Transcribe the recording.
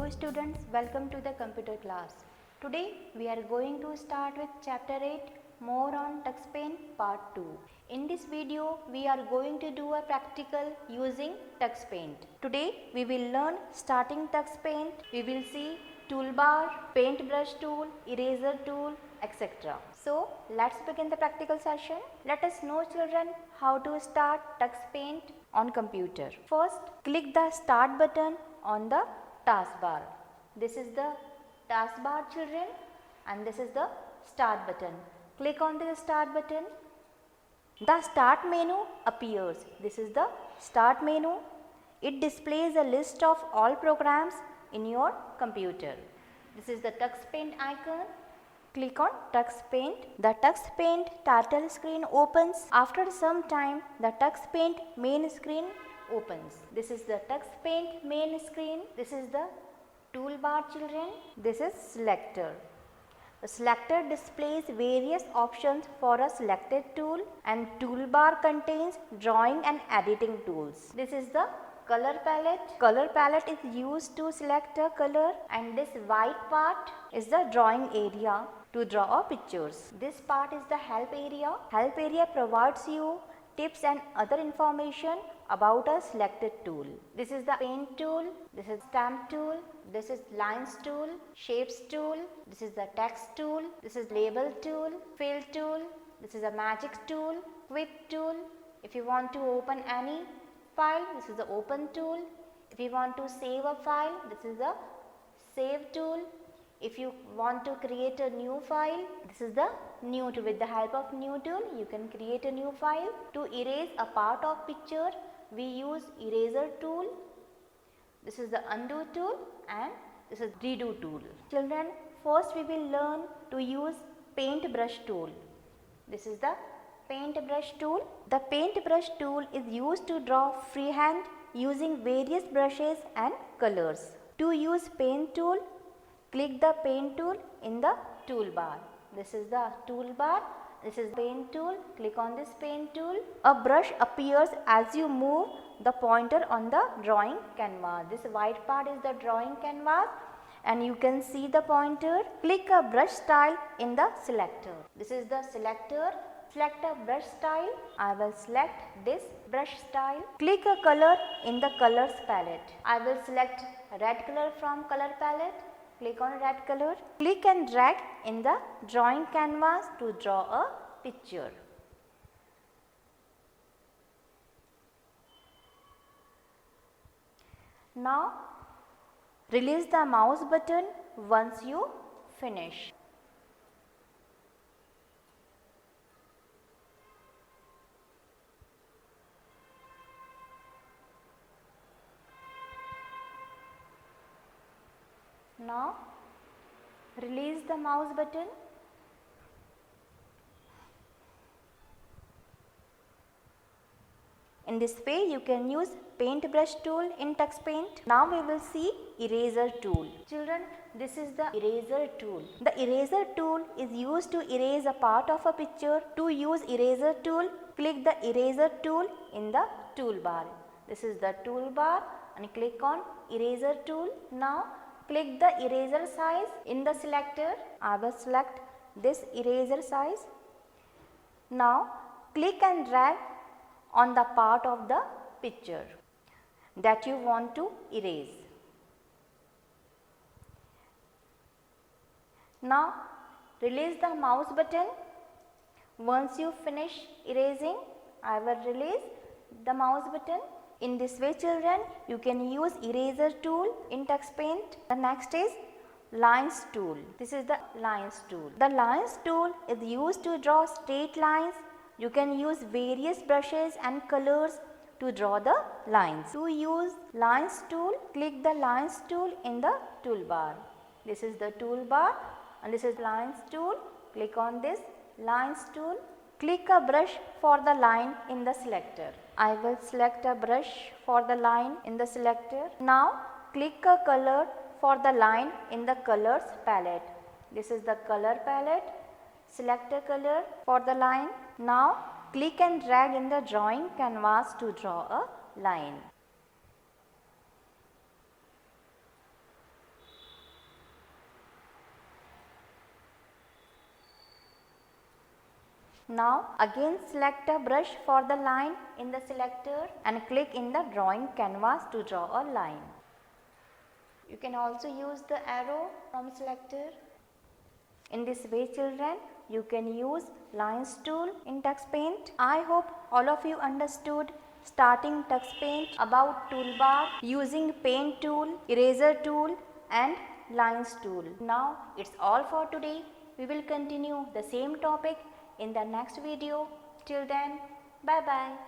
Hello students, welcome to the computer class. Today we are going to start with chapter 8 more on TuxPaint part 2. In this video we are going to do a practical using TuxPaint. Today we will learn starting TuxPaint. We will see toolbar, paintbrush tool, eraser tool, etc. So let's begin the practical session. Let us know children how to start TuxPaint on computer. First click the start button on the taskbar. This is the taskbar children and this is the start button. Click on the start button. The start menu appears. This is the start menu. It displays a list of all programs in your computer. This is the TuxPaint icon. Click on TuxPaint. The TuxPaint title screen opens. After some time the TuxPaint main screen opens. This is the TuxPaint main screen. This is the toolbar children. This is selector. The selector displays various options for a selected tool and toolbar contains drawing and editing tools. This is the color palette. Color palette is used to select a color and this white part is the drawing area to draw pictures. This part is the help area. Help area provides you tips and other information about a selected tool. This is the paint tool, this is stamp tool, this is lines tool, shapes tool, this is the text tool, this is label tool, fill tool, this is a magic tool, quick tool. If you want to open any file, this is the open tool. If you want to save a file, this is the save tool. If you want to create a new file, this is the new tool. With the help of new tool, you can create a new file. To erase a part of picture, we use eraser tool. This is the undo tool and this is redo tool. Children, first we will learn to use paintbrush tool. This is the paintbrush tool. The paintbrush tool is used to draw freehand using various brushes and colors. To use paint tool, click the paint tool in the toolbar. This is the toolbar. This is paint tool. Click on this paint tool. A brush appears as you move the pointer on the drawing canvas. This white part is the drawing canvas and you can see the pointer. Click a brush style in the selector. This is the selector. Select a brush style. I will select this brush style. Click a color in the colors palette. I will select red color from color palette. Click on red color. Click and drag in the drawing canvas to draw a picture. Now release the mouse button once you finish. Now release the mouse button. In this way you can use paintbrush tool in TuxPaint. Now we will see eraser tool. Children, this is the eraser tool. The eraser tool is used to erase a part of a picture. To use eraser tool, click the eraser tool in the toolbar. This is the toolbar and click on eraser tool. Now click the eraser size in the selector. I will select this eraser size. Now click and drag on the part of the picture that you want to erase. Now release the mouse button. Once you finish erasing, I will release the mouse button. In this way children, you can use eraser tool in TuxPaint. The next is lines tool. This is the lines tool. The lines tool is used to draw straight lines. You can use various brushes and colors to draw the lines. To use lines tool, click the lines tool in the toolbar. This is the toolbar and this is lines tool. Click on this lines tool. Click a brush for the line in the selector. I will select a brush for the line in the selector. Now click a color for the line in the colors palette. This is the color palette. Select a color for the line. Now click and drag in the drawing canvas to draw a line. Now again select a brush for the line in the selector and click in the drawing canvas to draw a line. You can also use the arrow from selector. In this way children, you can use lines tool in TuxPaint. I hope all of you understood starting TuxPaint about toolbar, using paint tool, eraser tool and lines tool. Now it's all for today. We will continue the same topic in the next video. Till then, bye bye.